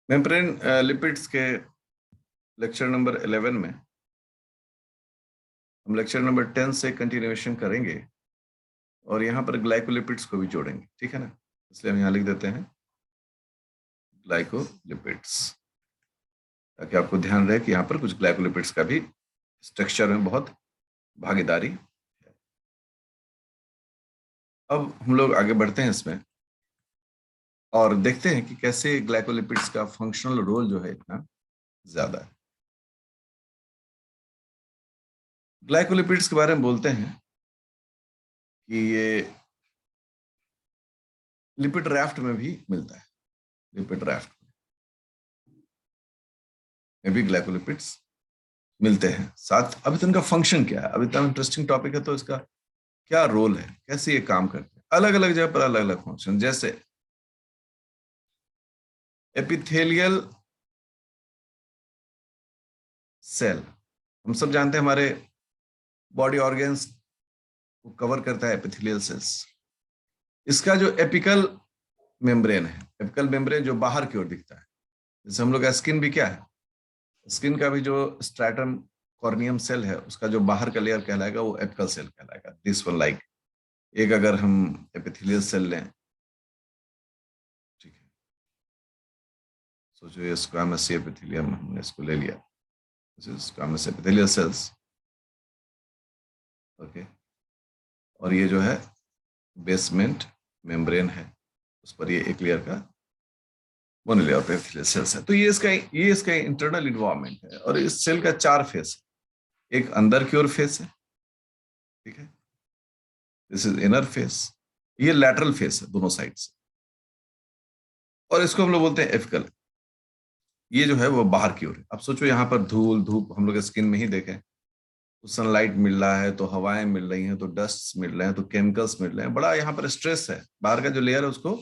Membrane lipids के lecture number 11 में हम लेक्चर नंबर 10 से कंटिन्यूएशन करेंगे और यहाँ पर ग्लाइकोलिपिड्स को भी जोड़ेंगे, ठीक है ना। इसलिए हम यहाँ लिख देते हैं ग्लाइकोलिपिड्स, ताकि आपको ध्यान रहे कि यहाँ पर कुछ ग्लाइकोलिपिड्स का भी स्ट्रक्चर में बहुत भागीदारी है। अब हम लोग आगे बढ़ते हैं इसमें और देखते हैं कि कैसे ग्लाइकोलिपिड्स का फंक्शनल रोल जो है इतना ज्यादा है। ग्लाइकोलिपिड्स के बारे में बोलते हैं कि ये लिपिड राफ्ट में भी मिलता है। लिपिड राफ्ट में भी ग्लाइकोलिपिड्स मिलते हैं। साथ अभी तो इनका फंक्शन क्या है, अभी तो इंटरेस्टिंग टॉपिक है, तो इसका क्या रोल है, कैसे ये काम करते हैं, अलग अलग जगह पर अलग अलग फंक्शन। जैसे एपिथेलियल सेल, हम सब जानते हैं हमारे बॉडी ऑर्गन्स को कवर करता है एपिथेलियल सेल्स। इसका जो एपिकल मेम्ब्रेन है, एपिकल मेम्ब्रेन जो बाहर की ओर दिखता है, जैसे हम लोग का स्किन भी क्या है, स्किन का भी जो स्ट्रैटम कॉर्नियम सेल है, उसका जो बाहर का लेयर कहलाएगा वो एपिकल सेल कहलाएगा। दिस वन लाइक एक अगर हम एपिथेलियल सेल लें, ठीक है, सोचो ये स्क्वामस एपिथेलियम हमने इसको ले लिया, स्क्वामस एपिथेलियल सेल्स, ओके, और ये जो है बेसमेंट मेम्ब्रेन है, उस पर ये एक लेयर का मोनोलेयर एपिथेलियल सेल्स है। तो ये इसका इंटरनल इन्वायरमेंट है। और इस सेल का 4 फेस है। एक अंदर की ओर फेस है, ठीक है, दिस इज इनर फेस, ये लैटरल फेस है दोनों साइड से, और इसको हम लोग बोलते हैं एपिकल। ये जो है वो बाहर की ओर है। अब सोचो यहाँ पर धूल धूप हम लोग स्किन में ही देखें तो सनलाइट मिल रहा है, तो हवाएं मिल रही हैं, तो डस्ट मिल रहे हैं, तो केमिकल्स मिल रहे हैं, बड़ा यहाँ पर स्ट्रेस है। बाहर का जो लेयर है उसको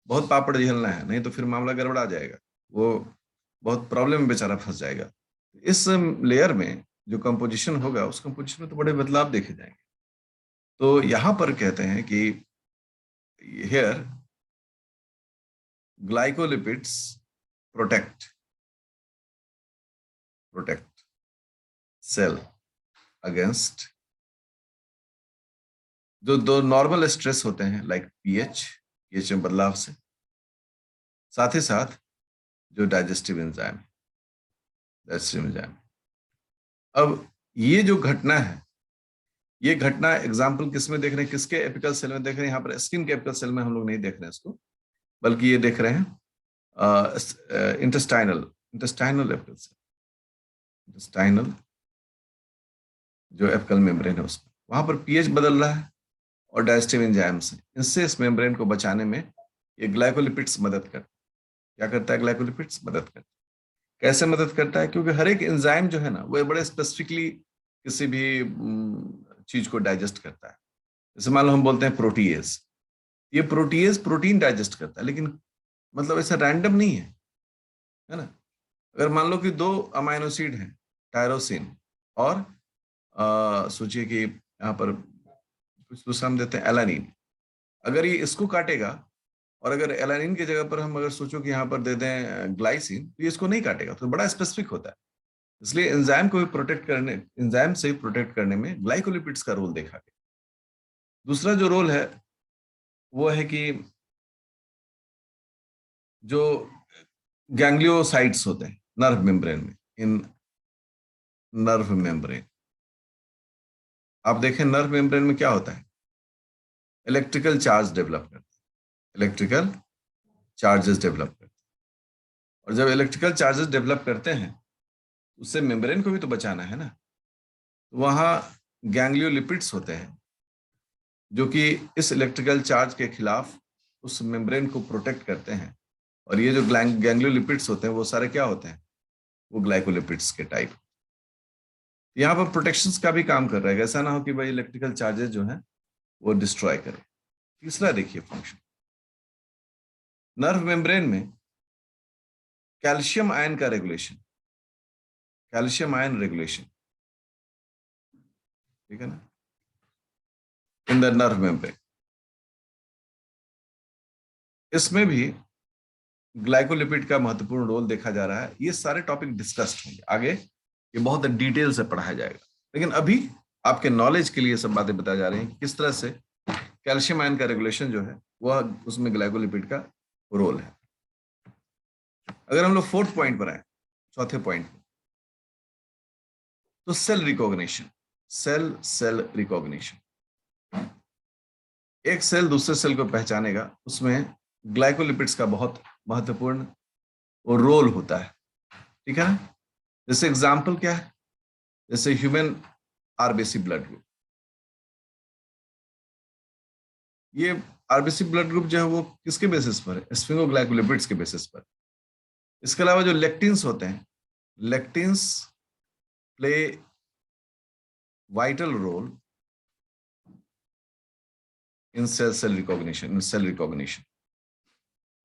बहुत पापड़ झेलना है, नहीं तो फिर मामला गड़बड़ा जाएगा, वो बहुत प्रॉब्लम में बेचारा फंस जाएगा। इस लेयर में जो कंपोजिशन होगा, उस कंपोजिशन में तो बड़े बदलाव देखे जाएंगे। तो यहाँ पर कहते हैं कि here glycolipids protect protect cell against जो दो नॉर्मल स्ट्रेस होते हैं, लाइक पीएच में बदलाव से, साथ ही साथ जो डाइजेस्टिव एंजाइम। अब ये जो घटना है, ये घटना एग्जाम्पल किस में देख रहे हैं, किसके एपिकल सेल में देख रहे हैं? यहाँ पर स्किन के एपिकल सेल में हम लोग नहीं देख रहे हैं इसको, बल्कि ये देख रहे हैं intestinal intestinal apical cell, intestinal जो एपिकल मेम्ब्रेन है उसमें, वहां पर पीएच बदल रहा है और डाइजेस्टिव एंजाइम्स इनसे इस मेम्ब्रेन को बचाने में ये ग्लाइकोलिपिड्स मदद करता है। क्या करता है? ग्लाइकोलिपिड्स मदद करता है। कैसे मदद करता है? क्योंकि हर एक एंजाइम जो है ना, वो बड़े स्पेसिफिकली किसी भी चीज को डाइजेस्ट करता है। जैसे मान लो हम बोलते हैं प्रोटीएज, ये प्रोटीएज प्रोटीन डाइजेस्ट करता है, लेकिन मतलब ऐसा रैंडम नहीं है ना। अगर मान लो कि 2 अमाइनो एसिड हैं, टायरोसिन और सोचिए कि यहाँ पर कुछ दूसरा हम देते हैं एलानिन, अगर ये इसको काटेगा और अगर एलानिन की जगह पर हम अगर सोचो कि यहाँ पर दे दें ग्लाइसिन, तो ये इसको नहीं काटेगा, तो बड़ा स्पेसिफिक होता है। इसलिए एंजाइम को भी प्रोटेक्ट करने, एंजाइम से प्रोटेक्ट करने में ग्लाइकोलिपिड्स का रोल देखा गया। दूसरा जो रोल है वो है कि जो गैंग्लियोसाइट्स होते हैं नर्व मेम्ब्रेन में, इन नर्व मेम्ब्रेन, आप देखें नर्व मेम्ब्रेन में क्या होता है, इलेक्ट्रिकल चार्ज डेवलप करते हैं, इलेक्ट्रिकल चार्जेस डेवलप करते हैं। और जब इलेक्ट्रिकल चार्जेस डेवलप करते हैं, उससे मेम्ब्रेन को भी तो बचाना है ना। तो वहाँ गैंग्लियोलिपिड्स होते हैं जो कि इस इलेक्ट्रिकल चार्ज के खिलाफ उस मेम्ब्रेन को प्रोटेक्ट करते हैं। और ये जो गैंग्लियोलिपिड्स होते हैं वो सारे क्या होते हैं? वो ग्लाइकोलिपिड्स के टाइप। यहाँ पर प्रोटेक्शन का भी काम कर रहा है, ऐसा ना हो कि भाई इलेक्ट्रिकल चार्जेस जो है वो डिस्ट्रॉय करे। तीसरा देखिए फंक्शन, नर्व मेम्ब्रेन में कैल्शियम आयन का रेगुलेशन, कैल्शियम आयन रेगुलेशन, ठीक है ना, इन द नर्व मेम्ब्रेन। इसमें भी ग्लाइकोलिपिड का महत्वपूर्ण रोल देखा जा रहा है। ये सारे टॉपिक डिस्कस्ड होंगे आगे, ये बहुत डिटेल से पढ़ाया जाएगा, लेकिन अभी आपके नॉलेज के लिए सब बातें बताई जा रही हैं कि किस तरह से कैल्शियम आयन का रेगुलेशन जो है वह उसमें ग्लाइकोलिपिड का रोल है। अगर हम लोग फोर्थ पॉइंट पर आए, चौथे पॉइंट, तो सेल रिकॉग्निशन, सेल रिकॉग्निशन। एक सेल दूसरे सेल को पहचानेगा, उसमें ग्लाइकोलिपिड्स का बहुत महत्वपूर्ण रोल होता है, ठीक है ना। जैसे एग्जाम्पल क्या है, जैसे ह्यूमन आरबीसी ब्लड ग्रुप, ये आरबीसी ब्लड ग्रुप जो है वो किसके बेसिस पर है, स्फिंगोग्लाइकोलिपिड्स के बेसिस पर। इसके अलावा जो लेक्टिन्स होते हैं, lectins play vital role in cell recognition,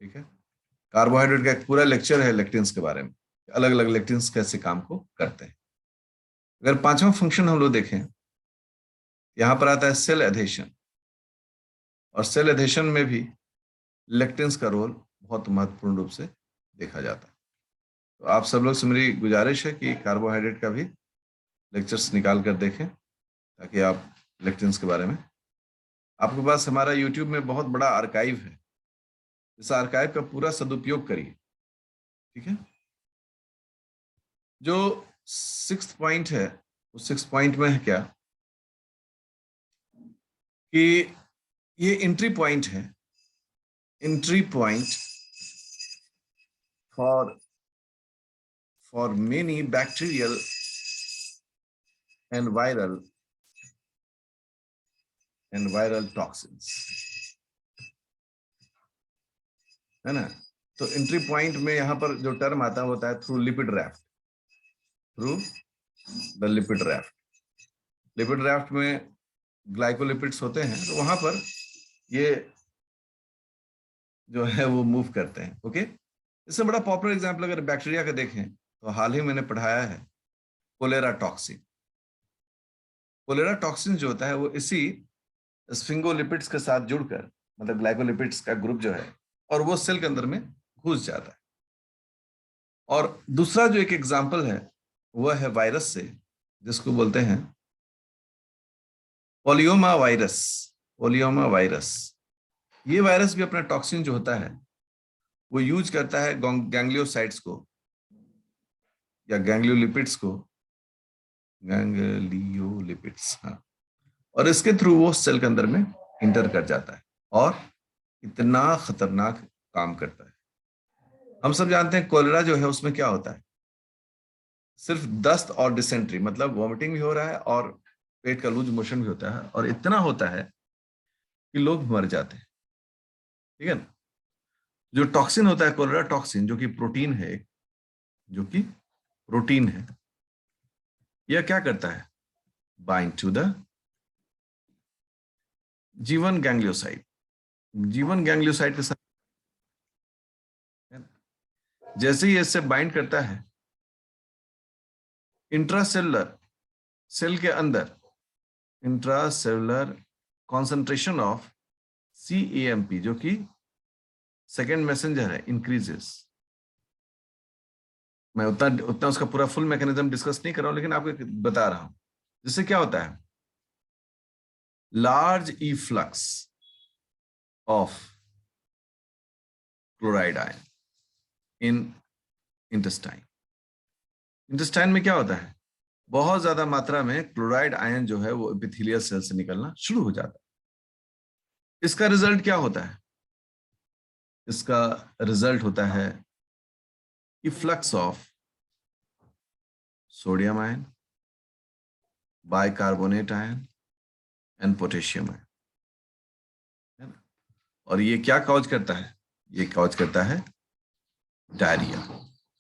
ठीक है। कार्बोहाइड्रेट का एक पूरा लेक्चर है लेक्टिन्स के बारे में, अलग अलग लेक्टिन्स कैसे काम को करते हैं। अगर पांचवा फंक्शन हम लोग देखें, यहां पर आता है सेल एधेशन, और सेल एधेशन में भी लेक्टिन्स का रोल बहुत महत्वपूर्ण रूप से देखा जाता है। तो आप सब लोग से मेरी गुजारिश है कि कार्बोहाइड्रेट का भी लेक्चर्स निकाल कर देखें, ताकि आप लेक्टिन्स के बारे में, आपके पास हमारा यूट्यूब में बहुत बड़ा आर्काइव है, इस आर्काइव का पूरा सदुपयोग करिए, ठीक है। जो सिक्स्थ पॉइंट है, उस सिक्स्थ पॉइंट में है क्या कि ये एंट्री पॉइंट है, entry point for many bacterial and viral toxins, है ना। तो एंट्री पॉइंट में यहां पर जो टर्म आता है होता है through lipid raft, through the lipid raft. Lipid raft में ग्लाइकोलिपिड्स होते हैं, तो वहां पर ये जो है वो मूव करते हैं, ओके। इससे बड़ा पॉपुलर एग्जांपल अगर बैक्टीरिया का देखें, तो हाल ही मैंने पढ़ाया है कोलेरा टॉक्सिन। कोलेरा टॉक्सिन जो होता है वो इसी स्फिंगोलिपिड्स के साथ जुड़कर, मतलब ग्लाइकोलिपिड्स का ग्रुप जो है, और वो सेल के अंदर में घुस जाता है। और दूसरा जो एक एग्जाम्पल है वह है वायरस से, जिसको बोलते हैं पोलियोमा वायरस। पोलियोमा वायरस, ये वायरस भी अपना टॉक्सिन जो होता है वो यूज करता है गैंग्लियोसाइट्स को या गैंग्लियोलिपिड्स को, गैंग्लियोलिपिड्स, हाँ, और इसके थ्रू वो सेल के अंदर में इंटर कर जाता है और इतना खतरनाक काम करता है। हम सब जानते हैं कोलेरा जो है उसमें क्या होता है, सिर्फ दस्त और डिसेंट्री, मतलब वॉमिटिंग भी हो रहा है और पेट का लूज मोशन भी होता है, और इतना होता है कि लोग मर जाते हैं, ठीक है ना। जो टॉक्सिन होता है कोलेरा टॉक्सिन, जो कि प्रोटीन है, जो कि प्रोटीन है, यह क्या करता है, बाइंड टू द जीवन गैंग्लियोसाइट, जीवन गैंग्लियोसाइट के साथ, जैसे ही इससे बाइंड करता है, इंट्रासेलुलर सेल के अंदर इंट्रासेलुलर कॉन्सेंट्रेशन ऑफ CAMP, जो कि सेकेंड मैसेंजर है, इंक्रीजेस। मैं उतना उतना उसका पूरा फुल मैकेनिज्म डिस्कस नहीं कर रहा हूं, लेकिन आपको बता रहा हूं। जिससे क्या होता है, large efflux of chloride ion in intestine. Intestine में क्या होता है, बहुत ज्यादा मात्रा में क्लोराइड आयन जो है वो एपिथेलियल सेल से निकलना शुरू हो जाता है। इसका रिजल्ट क्या होता है, इसका रिजल्ट होता है efflux of sodium ion, bicarbonate ion and potassium ion, है ना। और ये क्या कॉज करता है, ये कॉज करता है डायरिया,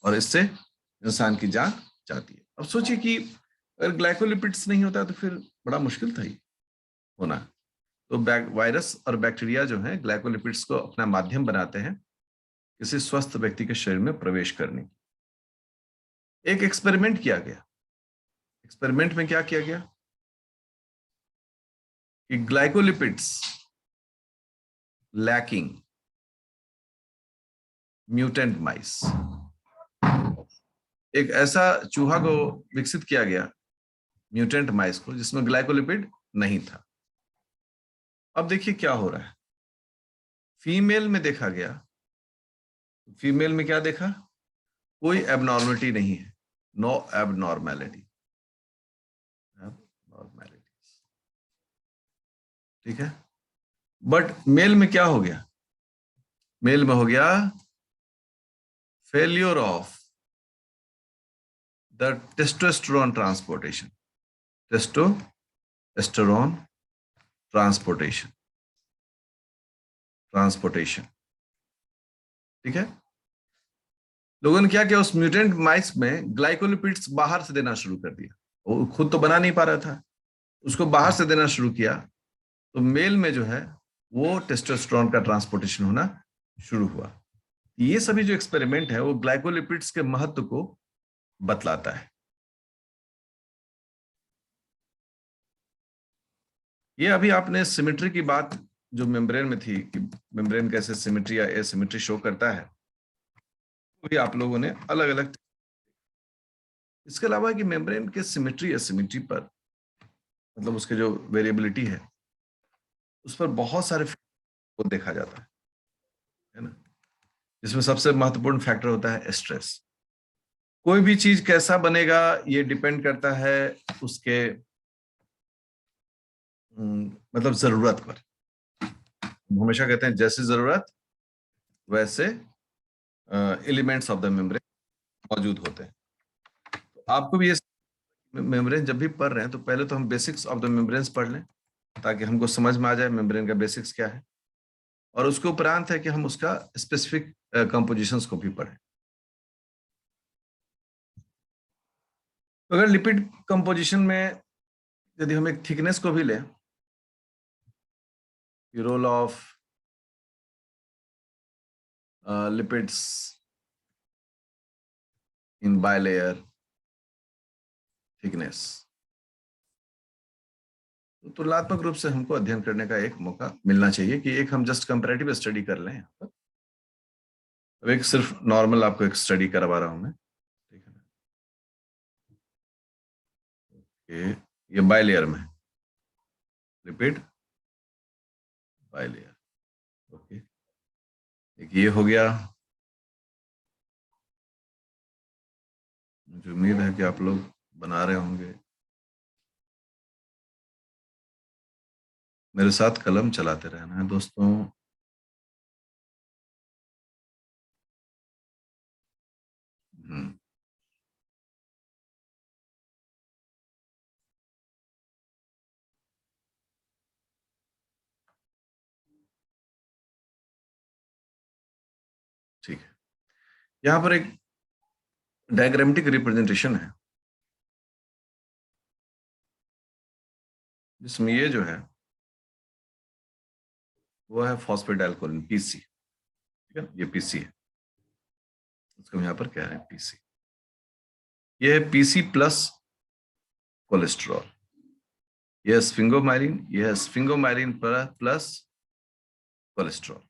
और इससे इंसान की जान जाती है। अब सोचिए कि अगर ग्लाइकोलिपिड्स नहीं होता तो फिर बड़ा मुश्किल था ये होना। तो वायरस और बैक्टीरिया जो है ग्लाइकोलिपिड्स को अपना माध्यम बनाते हैं किसी स्वस्थ व्यक्ति के शरीर में प्रवेश करने की। एक एक्सपेरिमेंट किया गया, एक्सपेरिमेंट में क्या किया गया कि ग्लाइकोलिपिड्स लैकिंग म्यूटेंट माइस, एक ऐसा चूहा को विकसित किया गया, म्यूटेंट माइस को, जिसमें ग्लाइकोलिपिड नहीं था। अब देखिए क्या हो रहा है, फीमेल में देखा गया, फीमेल में क्या देखा, कोई एबनॉर्मलिटी नहीं है, नो एबनॉर्मैलिटी, ठीक है। बट मेल में क्या हो गया, मेल में हो गया failure of the testosterone transportation, testosterone transportation, ठीक है। लोगों ने क्या किया, उस म्यूटेंट माइस में ग्लाइकोलिपिड्स बाहर से देना शुरू कर दिया, वो खुद तो बना नहीं पा रहा था, उसको बाहर से देना शुरू किया, तो मेल में जो है वो टेस्टोस्टेरोन का ट्रांसपोर्टेशन होना शुरू हुआ। ये सभी जो एक्सपेरिमेंट है वो ग्लाइकोलिपिड्स के महत्व को बतलाता है। ये अभी आपने सिमेट्री की बात जो मेम्ब्रेन में थी कि मेम्ब्रेन कैसे सिमेट्री या एसिमेट्री शो करता है, वो भी आप लोगों ने अलग अलग। इसके अलावा कि मेम्ब्रेन के सिमेट्री एसिमेट्री पर, मतलब उसके जो वेरिएबिलिटी है उस पर बहुत सारे को देखा जाता है ना, जिसमें सबसे महत्वपूर्ण फैक्टर होता है स्ट्रेस। कोई भी चीज कैसा बनेगा ये डिपेंड करता है उसके मतलब जरूरत पर। हम हमेशा कहते हैं जैसी जरूरत वैसे एलिमेंट्स ऑफ द मेम्ब्रेन मौजूद होते हैं। तो आपको भी ये मेम्ब्रेन जब भी पढ़ रहे हैं तो पहले तो हम बेसिक्स ऑफ द मेम्ब्रेन्स पढ़ लें, ताकि हमको समझ में आ जाए मेम्ब्रेन का बेसिक्स क्या है, और उसके उपरांत है कि हम उसका स्पेसिफिक कंपोजिशंस को भी पढ़ें। तो अगर लिपिड कंपोजिशन में यदि हम एक थिकनेस को भी लें, role of lipids in bilayer thickness, तो तुलनात्मक रूप से हमको अध्ययन करने का एक मौका मिलना चाहिए कि एक हम जस्ट कंपैरेटिव स्टडी कर लें यहाँ पर। अब एक सिर्फ नॉर्मल आपको एक स्टडी करवा रहा हूं मैं, ठीक है। ये बायलेयर में लिपिड बायलेयर, ओके। एक ये हो गया, मुझे उम्मीद है कि आप लोग बना रहे होंगे, मेरे साथ कलम चलाते रहना है दोस्तों। ठीक है, यहाँ पर एक डायग्रामेटिक रिप्रेजेंटेशन है, जिसमें ये जो है वो है फॉस्फेटाइलकोलिन, पीसी, ठीक है, ये पीसी है, उसको हम यहाँ पर कह रहे हैं पीसी। ये है पीसी प्लस कोलेस्ट्रॉल, ये है स्फिंगोमाइलिन, ये है स्फिंगोमाइलिन प्लस कोलेस्ट्रॉल,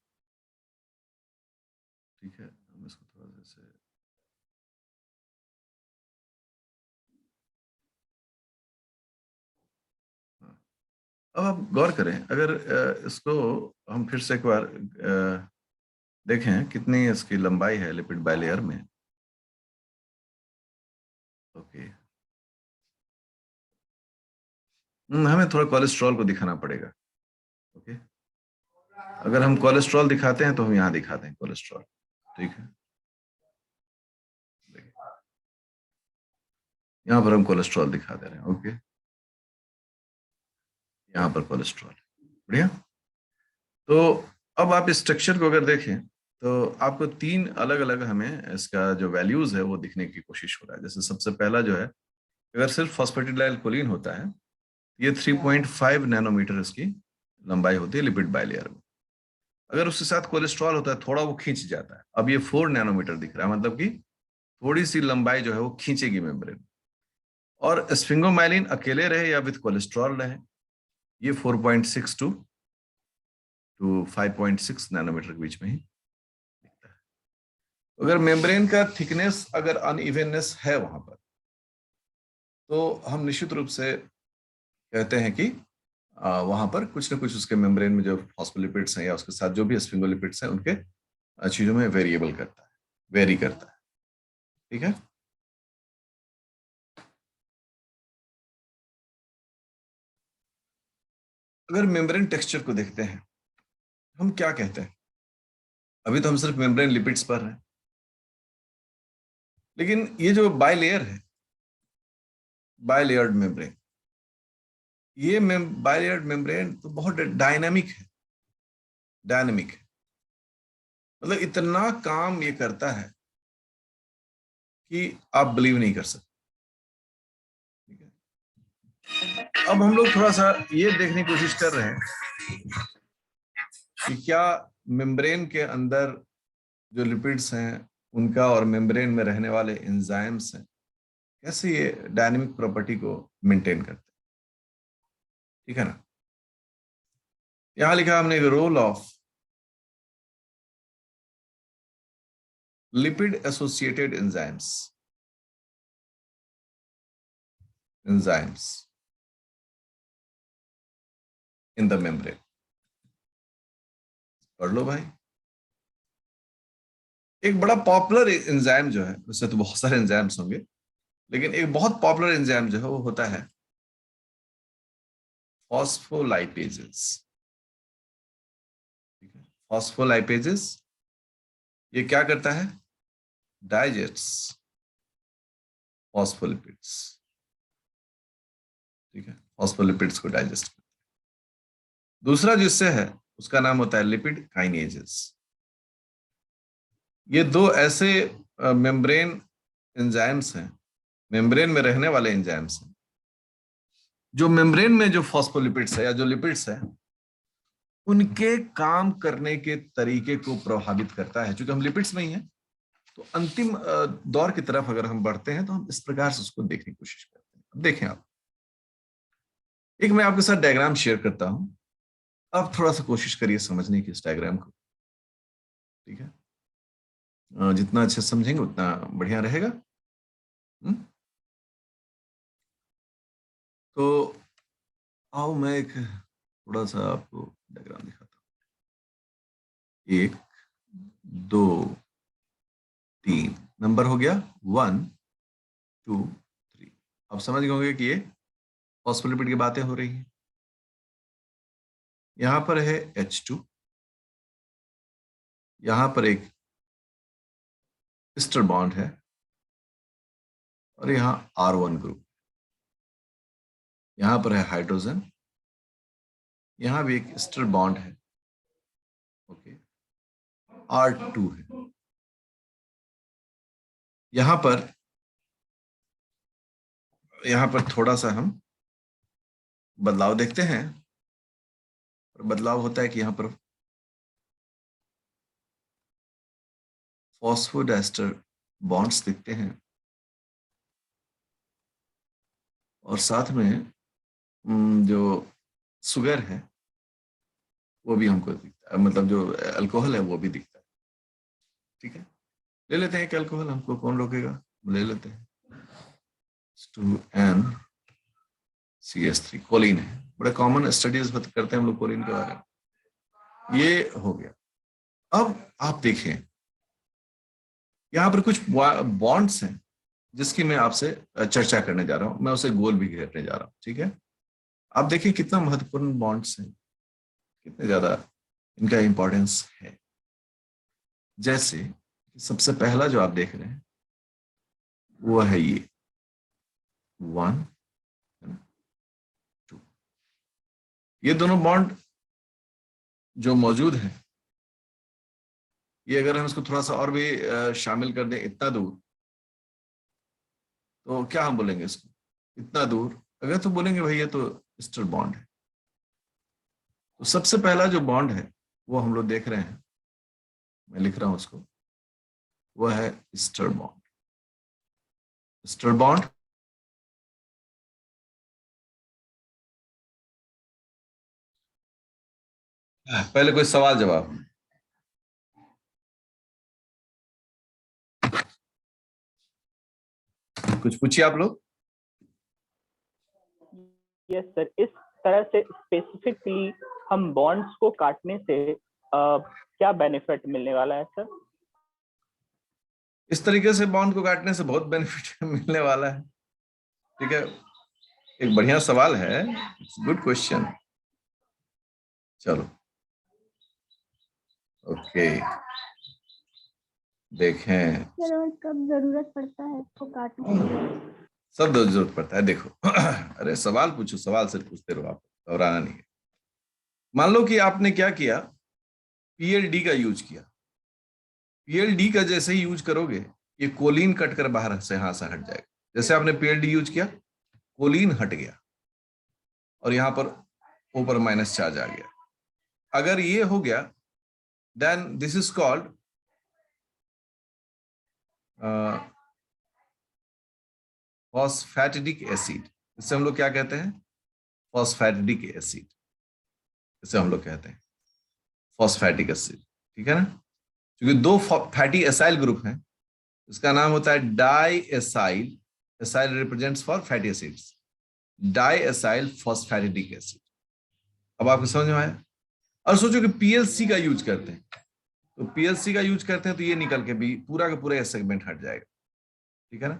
ठीक है। हम इसको थोड़ा सा, हाँ। अब आप गौर करें, अगर इसको हम फिर से एक बार देखें कितनी इसकी लंबाई है लिपिड बायलेयर में, ओके। हमें थोड़ा कोलेस्ट्रॉल को दिखाना पड़ेगा, ओके। अगर हम कोलेस्ट्रॉल दिखाते हैं तो हम यहाँ दिखाते हैं कोलेस्ट्रॉल, ठीक है। यहाँ पर हम कोलेस्ट्रॉल दिखा दे रहे हैं, ओके। यहाँ पर कोलेस्ट्रॉल, बढ़िया। तो अब आप इस स्ट्रक्चर को अगर देखें तो आपको तीन अलग अलग हमें इसका जो वैल्यूज है वो दिखने की कोशिश हो रहा है। जैसे सबसे पहला जो है, अगर सिर्फ फॉस्फेटिडाइलकोलिन होता है, ये 3.5 नैनोमीटर इसकी लंबाई होती है लिपिड बायलेयर में। अगर उसके साथ कोलेस्ट्रॉल होता है थोड़ा वो खींच जाता है, अब ये 4 नैनोमीटर दिख रहा है, मतलब कि थोड़ी सी लंबाई जो है वो खींचेगी मेम्ब्रेन। और स्फिंगोमाइलिन अकेले रहे या विद कोलेस्ट्रॉल रहे, ये 4.62 टू 5.6 नैनोमीटर के बीच में ही दिखता है। अगर मेम्ब्रेन का थिकनेस अगर अनइवननेस है वहां पर, तो हम निश्चित रूप से कहते हैं कि वहां पर कुछ ना कुछ उसके मेम्ब्रेन में जो फॉस्फोलिपिड्स हैं या उसके साथ जो भी स्फिंगोलिपिड्स हैं उनके चीजों में वेरिएबल करता है, वेरी करता है। ठीक है। अगर मेम्ब्रेन टेक्सचर को देखते हैं, हम क्या कहते हैं? अभी तो हम सिर्फ मेम्ब्रेन लिपिड्स पर हैं, लेकिन ये जो बायलेयर है, बायलेयर्ड मेम्ब्रेन, ये बायलेयर्ड मेम्ब्रेन तो बहुत डायनामिक है, डायनामिक है। मतलब इतना काम ये करता है कि आप बिलीव नहीं कर सकते। ठीक है। अब हम लोग थोड़ा सा ये देखने की कोशिश कर रहे हैं कि क्या मेम्ब्रेन के अंदर जो लिपिड्स हैं उनका और मेम्ब्रेन में रहने वाले एंजाइम्स हैं, कैसे ये डायनेमिक प्रॉपर्टी को मेंटेन करते हैं। ठीक है ना। यहां लिखा हमने role of lipid associated enzymes, enzymes in the membrane. पढ़ लो भाई। एक बड़ा पॉपुलर एंजाइम जो है, वैसे तो बहुत सारे एंजाइम्स होंगे, लेकिन एक बहुत पॉपुलर एंजाइम जो है वो होता है फॉस्फोलाइपेजेस। ठीक है। फॉस्फोलाइपेजेस ये क्या करता है? Digest phospholipids. ठीक है। फॉस्फोलिपिड्स को डाइजेस्ट। दूसरा जो इससे है उसका नाम होता है लिपिड काइनेजेस। ये दो ऐसे मेम्ब्रेन एंजाइम्स हैं, मेम्ब्रेन में रहने वाले एंजाइम्स हैं, जो मेम्ब्रेन में जो फॉस्फोलिपिड्स है या जो लिपिड्स है उनके काम करने के तरीके को प्रभावित करता है। क्योंकि हम लिपिड्स में ही हैं, तो अंतिम दौर की तरफ अगर हम बढ़ते हैं तो हम इस प्रकार से उसको देखने की कोशिश करते हैं। अब देखें आप, एक मैं आपके साथ डायग्राम शेयर करता हूं, आप थोड़ा सा कोशिश करिए समझने की इस डायग्राम को। ठीक है। जितना अच्छे से समझेंगे उतना बढ़िया रहेगा। हम्म? तो आओ मैं एक थोड़ा सा आपको डायग्राम दिखाता हूँ। एक, दो, तीन, नंबर हो गया 1 2 3। अब समझ गए होंगे कि ये फॉस्फोलिपिड की बातें हो रही हैं। यहां पर है H2, यहां पर एक सिस्टर बॉन्ड है, और यहाँ R1 ग्रुप, यहां पर है हाइड्रोजन, यहां भी एक सिस्टर बॉन्ड है, ओके, R2 है। यहां पर थोड़ा सा हम बदलाव देखते हैं, और बदलाव होता है कि यहां पर फॉस्फोडाइस्टर बॉन्ड्स दिखते हैं, और साथ में जो शुगर है वो भी हमको दिखता है, मतलब जो अल्कोहल है वो भी दिखता है। ठीक है। ले लेते हैं कि अल्कोहल, हमको कौन रोकेगा, ले लेते हैं। 2NCH3 कोलिन है, बड़े कॉमन स्टडीज करते हैं हम लोग कोलिन के बारे में। ये हो गया। अब आप देखिए यहाँ पर कुछ बॉन्ड्स हैं जिसकी मैं आपसे चर्चा करने जा रहा हूं, मैं उसे गोल भी घेरने जा रहा हूं। ठीक है। आप देखिए कितना महत्वपूर्ण बॉन्ड्स हैं, कितने ज्यादा इनका इंपॉर्टेंस है। जैसे सबसे पहला जो आप देख रहे हैं वो है ये 1 2। ये दोनों बॉन्ड जो मौजूद है, ये अगर हम इसको थोड़ा सा और भी शामिल कर दें इतना दूर, तो क्या हम बोलेंगे इसको? इतना दूर अगर तो बोलेंगे भाई ये तो स्टर बॉन्ड है। तो सबसे पहला जो बॉन्ड है वो हम लोग देख रहे हैं, मैं लिख रहा हूं उसको, वो है स्टर बॉन्ड। स्टर बॉन्ड पहले कोई सवाल जवाब। कुछ पूछिए आप लोग। यस सर, इस तरह से स्पेसिफिकली हम बॉन्ड्स को काटने से क्या बेनिफिट मिलने वाला है सर? इस तरीके से बॉन्ड को काटने से बहुत बेनिफिट मिलने वाला है। ठीक है, एक बढ़िया सवाल है, गुड क्वेश्चन। चलो ओके, देखें कब जरूरत पड़ता है इसको काटने की? सब जरूरत पड़ता है। देखो अरे सवाल पूछो, सवाल से पूछते रहो, आप घबराना नहीं है। मान लो कि आपने क्या किया, पीएलडी का यूज किया। पीएलडी का जैसे ही यूज करोगे, ये कोलिन कट कर बाहर से यहां से हट जाएगा। जैसे आपने पीएलडी यूज किया, कोलिन हट गया और यहां पर ऊपर माइनस चार्ज आ गया। अगर ये हो गया, then this is called phosphatidic acid. इससे हम लोग क्या कहते हैं? फॉस्फैटिडिक एसिड, इसे हम लोग कहते हैं फॉस्फैटिक एसिड। ठीक है ना, क्योंकि दो फैटी एसाइल ग्रुप हैं, इसका नाम होता है di acyl. Acyl represents for fatty acids, di acyl phosphatidic acid. अब आपको समझ में आया? और सोचो कि पीएलसी का यूज करते हैं, तो पीएलसी का यूज करते हैं तो ये निकल के भी पूरा का पूरा ये सेगमेंट हट जाएगा। ठीक है ना,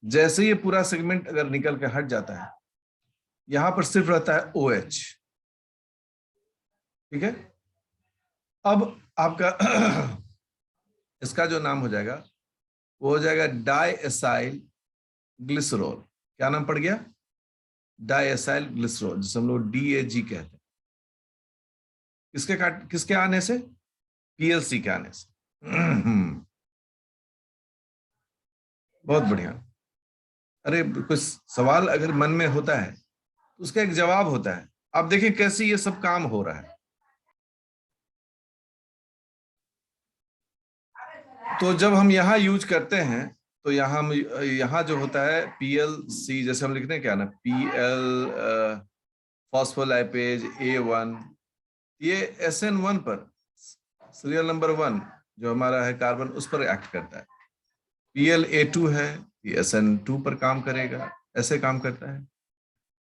जैसे ये पूरा सेगमेंट अगर निकल के हट जाता है, यहां पर सिर्फ रहता है OH। ठीक है, अब आपका इसका जो नाम हो जाएगा वो हो जाएगा डाई एसाइल ग्लिसरॉल। क्या नाम पड़ गया? डाई एसाइल ग्लिसरॉल, जिसे हम लोग DAG कहते हैं। किसके आने से? पीएलसी के आने से। बहुत बढ़िया। अरे कुछ सवाल अगर मन में होता है तो उसका एक जवाब होता है। आप देखें कैसे ये सब काम हो रहा है। तो जब हम यहाँ यूज करते हैं तो यहाँ जो होता है PLC, जैसे हम लिखते हैं क्या ना, PL फॉस्फोलाइपेज A1, ये SN1 पर, सीरियल नंबर 1 जो हमारा है कार्बन, उस पर एक्ट करता है। PLA2 है, ये SN2 पर काम करेगा, ऐसे काम करता है।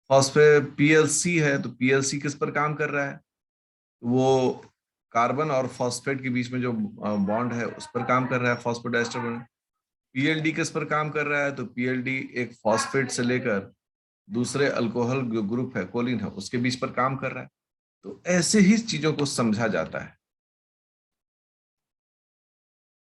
PLC है तो PLC किस पर काम कर रहा है? वो कार्बन और फॉस्फेट के बीच में जो बॉन्ड है उस पर काम कर रहा है, फॉस्फोडाइस्टर बॉन्ड। PLD किस पर काम कर रहा है? तो PLD एक फॉस्फेट से लेकर दूसरे अल्कोहल ग्रुप है, कोलिन है, उसके बीच पर काम कर रहा है। तो ऐसे ही चीजों को समझा जाता है।